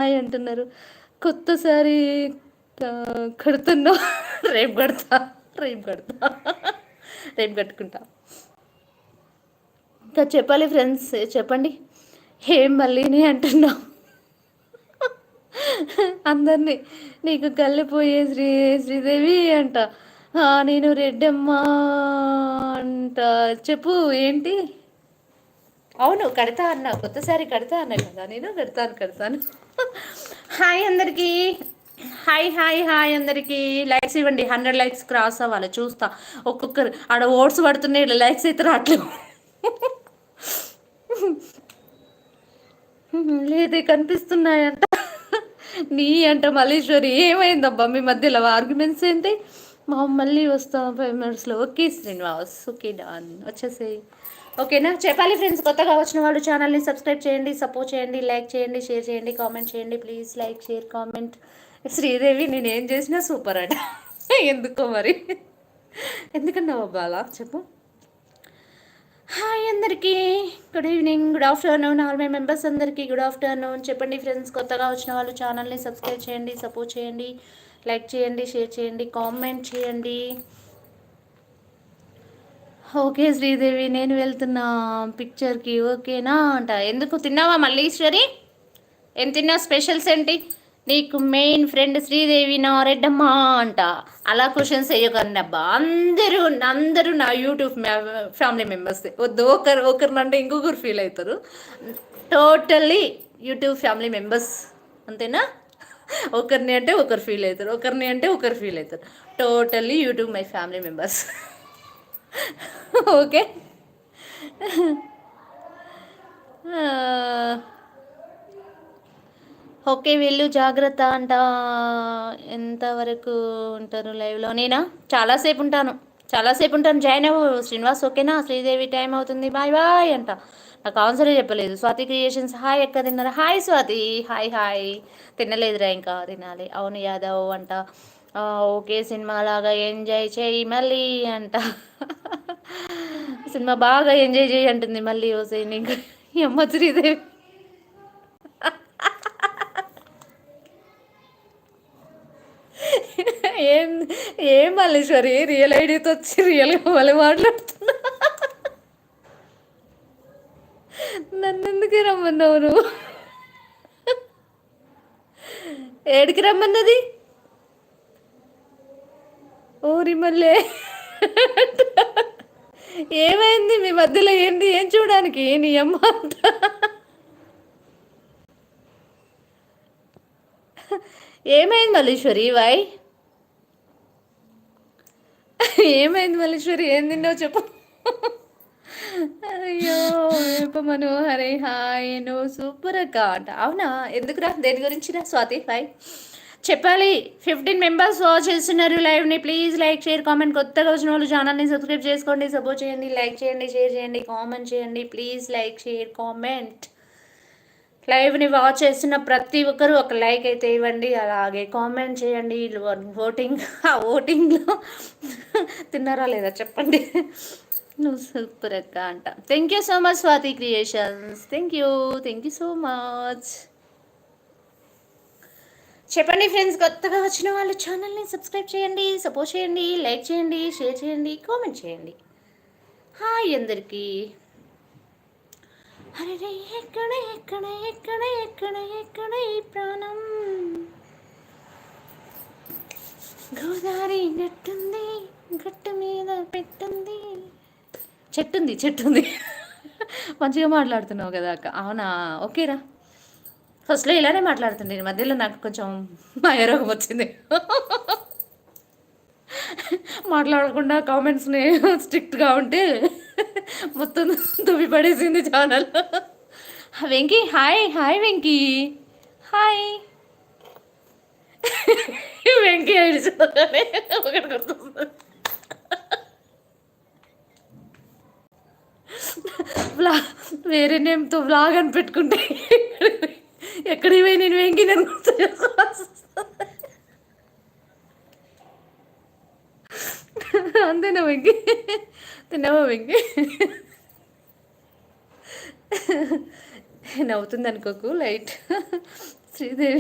Hi అంటున్నారు. కొత్త sorry కడుతున్నా. రేపు కడతా, రేపు కడతా, రేపు కట్టుకుంటా. ఇంకా చెప్పాలి ఫ్రెండ్స్, చెప్పండి. ఏం మళ్ళీని అంటున్నా అందరినీ. నీకు కళ్ళిపోయే శ్రీదేవి అంట. నేను రెడ్డమ్మ అంట. చెప్పు ఏంటి? అవును కడతా అన్నా, కొత్తసారి కడతా అన్నా కదా, నేను కడతాను. హాయ్ అందరికీ, హాయ్ హాయ్ హాయ్ అందరికీ. లైక్స్ ఇవ్వండి, 100 లైక్స్ క్రాస్ అవ్వాలి, చూస్తా. ఒక్కొక్కరు ఆడ ఓట్స్ పడుతున్నాయి, ఇలా లైక్స్ అయితే రావట్లేదు. లేదే కనిపిస్తున్నాయంట. నీ అంట మల్లీశ్వరి, ఏమైందబ్బా మీ మధ్యలో ఆర్గ్యుమెంట్స్ ఏంటి? మా మళ్ళీ వస్తాం 5 minutesలో. ఓకే శ్రీనివాస్, ఓకే డాన్, వచ్చేసేయి. ఓకేనా? చెప్పాలి ఫ్రెండ్స్, కొత్తగా వచ్చిన వాళ్ళు ఛానల్ని సబ్స్క్రైబ్ చేయండి, సపోర్ట్ చేయండి, లైక్ చేయండి, షేర్ చేయండి, కామెంట్ చేయండి. Please like, share, comment. Sridevi నేను ఏం చేసినా సూపర్ అట. ఎందుకో మరి, ఎందుకన్నావు అబ్బా అలా చెప్పు. హాయ్ అందరికీ, good evening, good afternoon. All my members అందరికీ గుడ్ ఆఫ్టర్నూన్. చెప్పండి ఫ్రెండ్స్, కొత్తగా వచ్చిన వాళ్ళు ఛానల్ని సబ్స్క్రైబ్ చేయండి, సపోర్ట్ చేయండి, లైక్ చేయండి, షేర్ చేయండి, కామెంట్ చేయండి. ఓకే శ్రీదేవి, నేను వెళ్తున్నా పిక్చర్కి, ఓకేనా అంట. ఎందుకు తిన్నావా మల్లీశ్వరి? ఏం తిన్నావు? స్పెషల్స్ ఏంటి? నీకు మెయిన్ ఫ్రెండ్ శ్రీదేవి నా రెడ్డమ్మ అంట. అలా క్వశ్చన్స్ వేయకండి అబ్బా. అందరూ నా యూట్యూబ్ ఫ్యామిలీ మెంబర్స్. వద్దు, ఒకరిని అంటే ఇంకొకరు ఫీల్ అవుతారు. టోటల్లీ యూట్యూబ్ ఫ్యామిలీ మెంబర్స్, అంతేనా? ఒకరిని అంటే ఒకరు ఫీల్ అవుతారు, ఒకరిని అంటే ఒకరు ఫీల్ అవుతారు. Totally YouTube my family members. Okay. Okay వీళ్ళు జాగ్రత్త అంట. ఎంతవరకు ఉంటారు లైవ్లో? నేనా చాలాసేపు ఉంటాను. జాయిన్ అవ్వు శ్రీనివాస్, ఓకేనా? శ్రీదేవి టైం అవుతుంది, బాయ్ బాయ్ అంట. నాకు ఆన్సరే చెప్పలేదు. స్వాతి క్రియేషన్స్, హాయ్ ఎక్క తిన్నారా? Hi Swathi, hi hi. తినలేదురా, ఇంకా తినాలి. అవును యాదవ్ అంట. ఓకే సినిమా లాగా ఎంజాయ్ చేయి మళ్ళీ అంట. సినిమా బాగా ఎంజాయ్ చేయి అంటుంది మళ్ళీ. ఓసే నీకు అమ్మ శ్రీదేవి. ఏం ఏం మల్లేశ్వరి, రియల్ ఐడియాతో వచ్చి రియల్గా మళ్ళీ మాట్లాడుతున్నా. నన్ను ఎందుకు రమ్మన్నావు నువ్వు? ఏడికి రమ్మన్నది? ఊరి మళ్ళీ ఏమైంది మీ మధ్యలో? ఏంటి, ఏం చూడడానికి నీ అమ్మ అంట? ఏమైంది మల్లీశ్వరి? వై ఏమైంది మల్లీశ్వరి? ఏం తిన్నావు చెప్పు. అయ్యో మనోహరే, హాయ్ నువ్వు సూపర్ అక్క అంట. అవునా? ఎందుకురా, దేని గురించిరా స్వాతి? హాయ్ చెప్పాలి. 15 మెంబర్స్ వాచ్ చేస్తున్నారు లైవ్ని. Please like, share, comment. కొత్తగా వచ్చిన వాళ్ళు ఛానల్ని సబ్స్క్రైబ్ చేసుకోండి, సపోర్ట్ చేయండి, లైక్ చేయండి, షేర్ చేయండి, కామెంట్ చేయండి. Please like, share, comment. లైవ్ని వాచ్ చేస్తున్న ప్రతి ఒక్కరూ ఒక లైక్ అయితే ఇవ్వండి, అలాగే కామెంట్ చేయండి. ఓటింగ్లో తిన్నారా లేదా చెప్పండి. నువ్వు సూపర్ అక్క అంట. Thank you so much Swathi creations, thank you so much. చెప్పండి ఫ్రెండ్స్, కొత్తగా వచ్చిన వాళ్ళు ఛానల్ని సబ్స్క్రైబ్ చేయండి, సపోర్ట్ చేయండి, లైక్ చేయండి, షేర్ చేయండి, కామెంట్ చేయండి. హాయ్ అందరికీ. అరే ఎక్కడ ఎక్కడ ఎక్కడ ఎక్కడ ఎక్కడ ఈ ప్రాణం? గోదావరి గట్టుంది, గట్టు మీద పెట్టుంది. చెట్టుంది. మంచిగా మాట్లాడుతున్నావు కదా అక్క. అవునా? ఓకేరా. ఫస్ట్లో ఇలానే మాట్లాడుతుండే, మధ్యలో నాకు కొంచెం మాయరోగం వచ్చింది. మాట్లాడకుండా కామెంట్స్ని స్ట్రిక్ట్గా ఉంటే మొత్తం దువ్వి పడేసింది channel. Venky hi, hi Venky, hi. Venky ఐడిచోగానే ఒకటి గుర్తొస్తుంది. వేరే నేమ్తో వ్లాగ్ అని పెట్టుకుంటే ఎక్కడికి పోయి నేను వెంకీ నేను గుర్తు చేసుకోవాల్సి వస్తుంది. అంతేనా వెంకీ? తిన్నావా వెంకీ? నవ్వుతుంది అనుకోకు, లైట్. శ్రీదేవి